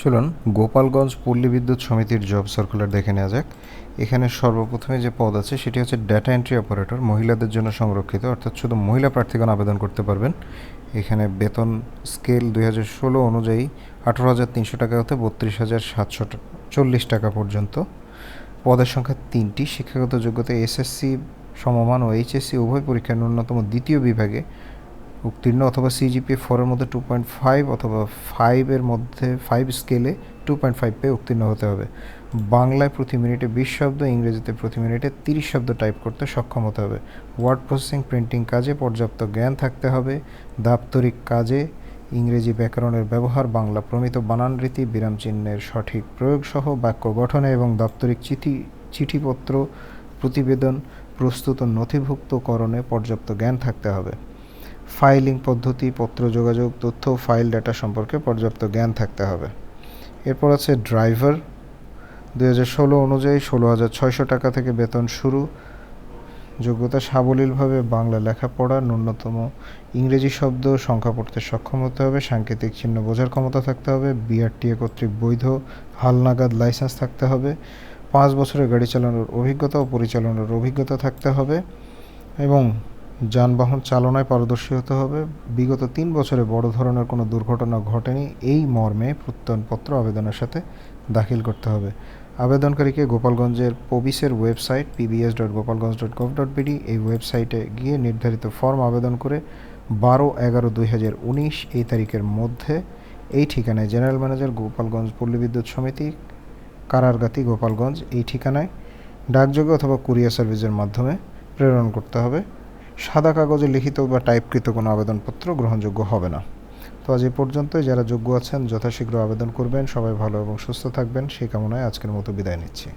চলুন গোপালগঞ্জ পল্লী বিদ্যুৎ সমিতির জব সার্কুলার দেখে নেওয়া যাক। এখানে সর্বপ্রথমে যে পদ আছে সেটি হচ্ছে ডেটা এন্ট্রি অপারেটর, মহিলাদের জন্য সংরক্ষিত, অর্থাৎ শুধু মহিলা প্রার্থীগণ আবেদন করতে পারবেন। এখানে বেতন স্কেল 2016 অনুযায়ী 18,300 টাকা হতে 32,740 টাকা পর্যন্ত। পদের সংখ্যা 3টি। শিক্ষাগত যোগ্যতা এসএসসি সমমান ও এইচএসসি উভয় পরীক্ষার ন্যূনতম দ্বিতীয় বিভাগে উত্তীর্ণ অথবা সিজিপিএ 4-এর মধ্যে 2.5 অথবা 5-এর মধ্যে 5 স্কেলে 2.5 পেয়ে উত্তীর্ণ হতে হবে। বাংলায় প্রতি মিনিটে 20 শব্দ, ইংরেজিতে প্রতি মিনিটে 30 শব্দ টাইপ করতে সক্ষম হতে হবে। ওয়ার্ড প্রসেসিং, প্রিন্টিং কাজে পর্যাপ্ত জ্ঞান থাকতে হবে। দাপ্তরিক কাজে ইংরেজি ব্যাকরণের ব্যবহার, বাংলা প্রমিত বানান রীতি, বিরাম চিহ্নের সঠিক প্রয়োগ সহ বাক্য গঠনে এবং দাপ্তরিক চিঠিপত্র, প্রতিবেদন প্রস্তুত ও নথিভুক্তকরণে পর্যাপ্ত জ্ঞান থাকতে হবে। ফাইলিং পদ্ধতি, পত্র যোগাযোগ, তথ্য ফাইল ডেটা সম্পর্কে পর্যাপ্ত জ্ঞান থাকতে হবে। এরপর আছে ড্রাইভার। 2016 অনুযায়ী 16,600 টাকা থেকে বেতন শুরু। যোগ্যতা সাবলীলভাবে বাংলা লেখাপড়া, ন্যূনতম ইংরেজি শব্দ সংখ্যা পড়তে সক্ষম হতে হবে। সাংকেতিক চিহ্ন বোঝার ক্ষমতা থাকতে হবে। বিআরটিএ কর্তৃক বৈধ হালনাগাদ লাইসেন্স থাকতে হবে। 5 বছরের গাড়ি চালানোর অভিজ্ঞতা ও পরিচালনার অভিজ্ঞতা থাকতে হবে এবং যানবাহন চালনায় পারদর্শী হতে হবে। বিগত 3 বছরে বড় ধরনের কোনো দুর্ঘটনা ঘটেনি এই মর্মে প্রত্যয়নপত্র আবেদনের সাথে দাখিল করতে হবে। আবেদনকারীকে গোপালগঞ্জের পবিসের ওয়েবসাইট pbs.gopalganj.gov.bd এই ওয়েবসাইটে গিয়ে নির্ধারিত ফর্ম আবেদন করে 12/11/2019 এই তারিখের মধ্যে এই ঠিকানায় জেনারেল ম্যানেজার গোপালগঞ্জ পল্লী বিদ্যুৎ সমিতি, কারারগাতি, গোপালগঞ্জ এই ঠিকানায় ডাকযোগে অথবা কুরিয়ার সার্ভিসের মাধ্যমে প্রেরণ করতে হবে। সাদা কাগজে লিখিত বা টাইপকৃত কোনো আবেদনপত্র গ্রহণযোগ্য হবে না। তো আজ এ পর্যন্তই। যারা যোগ্য আছেন যথাশীঘ্র আবেদন করবেন। সবাই ভালো এবং সুস্থ থাকবেন সেই কামনায় আজকের মতো বিদায় নিচ্ছি।